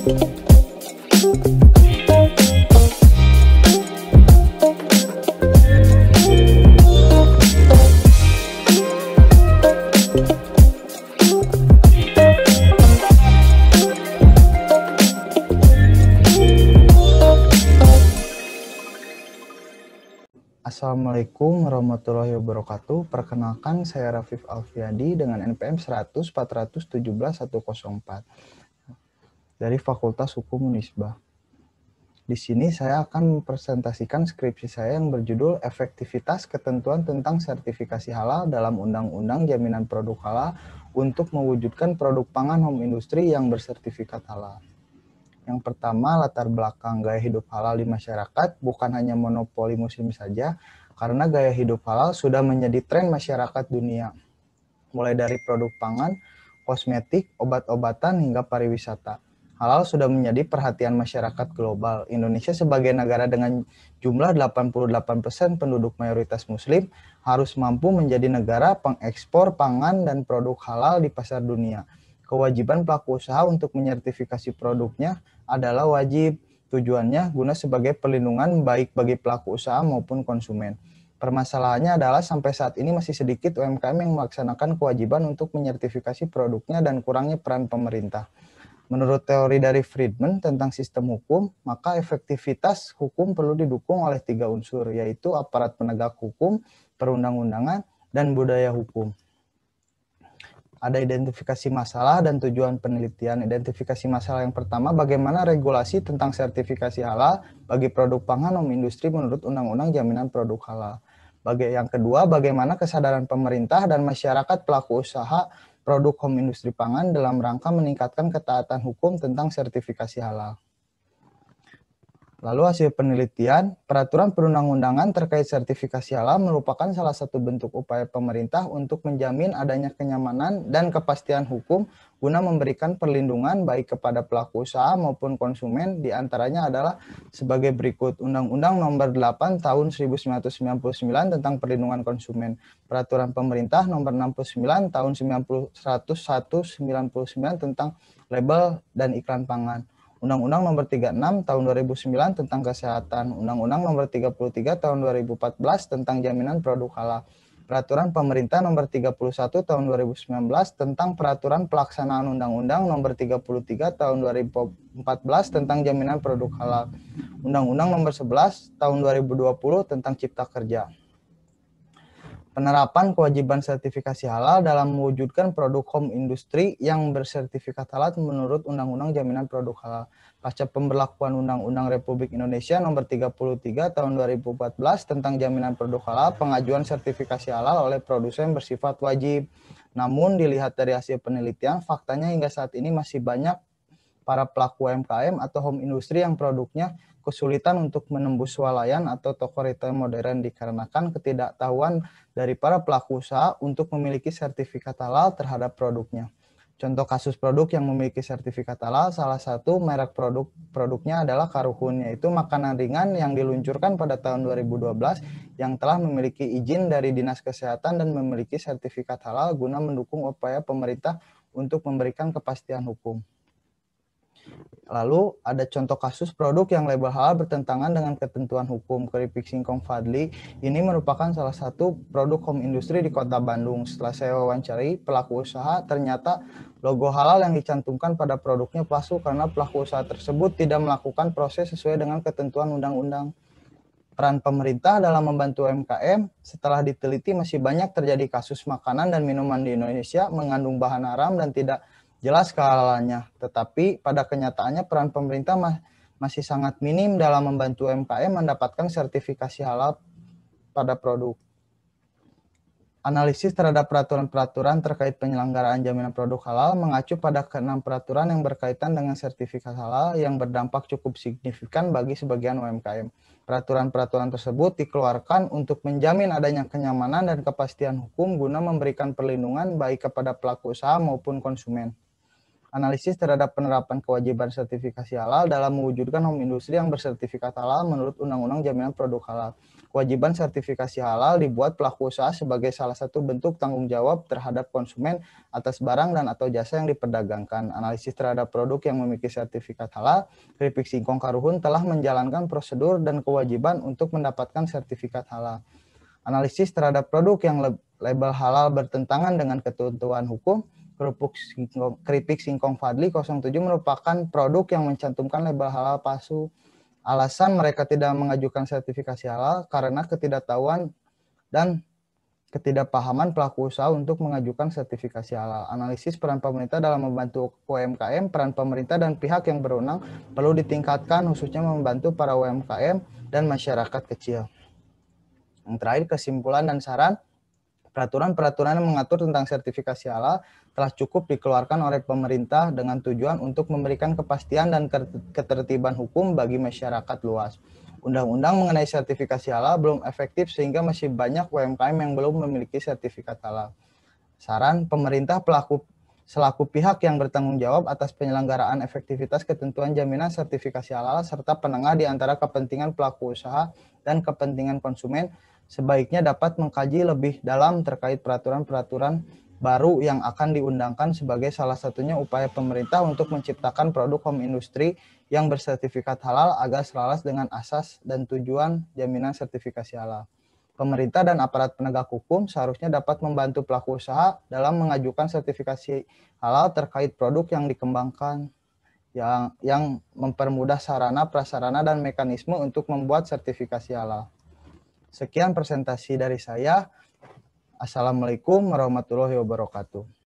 Assalamualaikum warahmatullahi wabarakatuh. Perkenalkan, saya Rafif Alfiadi dengan NPM 100 417 104 dari Fakultas Hukum Unisba. Di sini saya akan mempresentasikan skripsi saya yang berjudul Efektivitas Ketentuan tentang Sertifikasi Halal dalam Undang-Undang Jaminan Produk Halal untuk mewujudkan produk pangan home industri yang bersertifikat halal. Yang pertama, latar belakang gaya hidup halal di masyarakat bukan hanya monopoli muslim saja, karena gaya hidup halal sudah menjadi tren masyarakat dunia, mulai dari produk pangan, kosmetik, obat-obatan, hingga pariwisata. Halal sudah menjadi perhatian masyarakat global. Indonesia sebagai negara dengan jumlah 88% penduduk mayoritas muslim harus mampu menjadi negara pengekspor pangan dan produk halal di pasar dunia. Kewajiban pelaku usaha untuk menyertifikasi produknya adalah wajib. Tujuannya guna sebagai perlindungan baik bagi pelaku usaha maupun konsumen. Permasalahannya adalah sampai saat ini masih sedikit UMKM yang melaksanakan kewajiban untuk menyertifikasi produknya dan kurangnya peran pemerintah. Menurut teori dari Friedman tentang sistem hukum, maka efektivitas hukum perlu didukung oleh 3 unsur, yaitu aparat penegak hukum, perundang-undangan, dan budaya hukum. Ada identifikasi masalah dan tujuan penelitian. Identifikasi masalah yang pertama, bagaimana regulasi tentang sertifikasi halal bagi produk pangan home industri menurut Undang-Undang Jaminan Produk Halal. Yang kedua, bagaimana kesadaran pemerintah dan masyarakat pelaku usaha produk home industri pangan dalam rangka meningkatkan ketaatan hukum tentang sertifikasi halal. Lalu hasil penelitian, peraturan perundang-undangan terkait sertifikasi halal merupakan salah satu bentuk upaya pemerintah untuk menjamin adanya kenyamanan dan kepastian hukum guna memberikan perlindungan baik kepada pelaku usaha maupun konsumen, diantaranya adalah sebagai berikut: Undang-Undang Nomor 8 Tahun 1999 tentang Perlindungan Konsumen, Peraturan Pemerintah Nomor 69 Tahun 10199 tentang label dan iklan pangan, Undang-Undang Nomor 36 Tahun 2009 tentang Kesehatan, Undang-Undang Nomor 33 Tahun 2014 tentang Jaminan Produk Halal, Peraturan Pemerintah Nomor 31 Tahun 2019 tentang Peraturan Pelaksanaan Undang-Undang Nomor 33 Tahun 2014 tentang Jaminan Produk Halal, Undang-Undang Nomor 11 Tahun 2020 tentang Cipta Kerja. Penerapan kewajiban sertifikasi halal dalam mewujudkan produk home industri yang bersertifikat halal menurut Undang-Undang Jaminan Produk Halal. Pasca pemberlakuan Undang-Undang Republik Indonesia Nomor 33 Tahun 2014 tentang Jaminan Produk Halal, pengajuan sertifikasi halal oleh produsen bersifat wajib. Namun dilihat dari hasil penelitian, faktanya hingga saat ini masih banyak para pelaku UMKM atau home industri yang produknya kesulitan untuk menembus swalayan atau toko retail modern dikarenakan ketidaktahuan dari para pelaku usaha untuk memiliki sertifikat halal terhadap produknya. Contoh kasus produk yang memiliki sertifikat halal, salah satu merek produknya adalah Karuhun, yaitu makanan ringan yang diluncurkan pada tahun 2012 yang telah memiliki izin dari Dinas Kesehatan dan memiliki sertifikat halal guna mendukung upaya pemerintah untuk memberikan kepastian hukum. Lalu ada contoh kasus produk yang label halal bertentangan dengan ketentuan hukum. Keripik singkong Fadli ini merupakan salah satu produk home industri di Kota Bandung. Setelah saya wawancari pelaku usaha, ternyata logo halal yang dicantumkan pada produknya palsu karena pelaku usaha tersebut tidak melakukan proses sesuai dengan ketentuan undang-undang. Peran pemerintah dalam membantu UMKM, setelah diteliti masih banyak terjadi kasus makanan dan minuman di Indonesia mengandung bahan haram dan tidak jelas kehalalannya, tetapi pada kenyataannya peran pemerintah masih sangat minim dalam membantu UMKM mendapatkan sertifikasi halal pada produk. Analisis terhadap peraturan-peraturan terkait penyelenggaraan jaminan produk halal mengacu pada ke-6 peraturan yang berkaitan dengan sertifikat halal yang berdampak cukup signifikan bagi sebagian UMKM. Peraturan-peraturan tersebut dikeluarkan untuk menjamin adanya kenyamanan dan kepastian hukum guna memberikan perlindungan baik kepada pelaku usaha maupun konsumen. Analisis terhadap penerapan kewajiban sertifikasi halal dalam mewujudkan home industry yang bersertifikat halal menurut Undang-Undang Jaminan Produk Halal. Kewajiban sertifikasi halal dibuat pelaku usaha sebagai salah satu bentuk tanggung jawab terhadap konsumen atas barang dan atau jasa yang diperdagangkan. Analisis terhadap produk yang memiliki sertifikat halal, Kripik Singkong Karuhun telah menjalankan prosedur dan kewajiban untuk mendapatkan sertifikat halal. Analisis terhadap produk yang label halal bertentangan dengan ketentuan hukum, Kripik Singkong Fadli 07 merupakan produk yang mencantumkan label halal palsu. Alasan mereka tidak mengajukan sertifikasi halal karena ketidaktahuan dan ketidakpahaman pelaku usaha untuk mengajukan sertifikasi halal. Analisis peran pemerintah dalam membantu UMKM, peran pemerintah dan pihak yang berwenang perlu ditingkatkan khususnya membantu para UMKM dan masyarakat kecil. Yang terakhir, kesimpulan dan saran. Peraturan-peraturan yang mengatur tentang sertifikasi halal telah cukup dikeluarkan oleh pemerintah dengan tujuan untuk memberikan kepastian dan ketertiban hukum bagi masyarakat luas. Undang-undang mengenai sertifikasi halal belum efektif sehingga masih banyak UMKM yang belum memiliki sertifikat halal. Saran, pemerintah selaku pihak yang bertanggung jawab atas penyelenggaraan efektivitas ketentuan jaminan sertifikasi halal serta penengah di antara kepentingan pelaku usaha dan kepentingan konsumen sebaiknya dapat mengkaji lebih dalam terkait peraturan-peraturan baru yang akan diundangkan sebagai salah satunya upaya pemerintah untuk menciptakan produk home industry yang bersertifikat halal agar selaras dengan asas dan tujuan jaminan sertifikasi halal. Pemerintah dan aparat penegak hukum seharusnya dapat membantu pelaku usaha dalam mengajukan sertifikasi halal terkait produk yang dikembangkan yang mempermudah sarana, prasarana, dan mekanisme untuk membuat sertifikasi halal. Sekian presentasi dari saya. Assalamualaikum warahmatullahi wabarakatuh.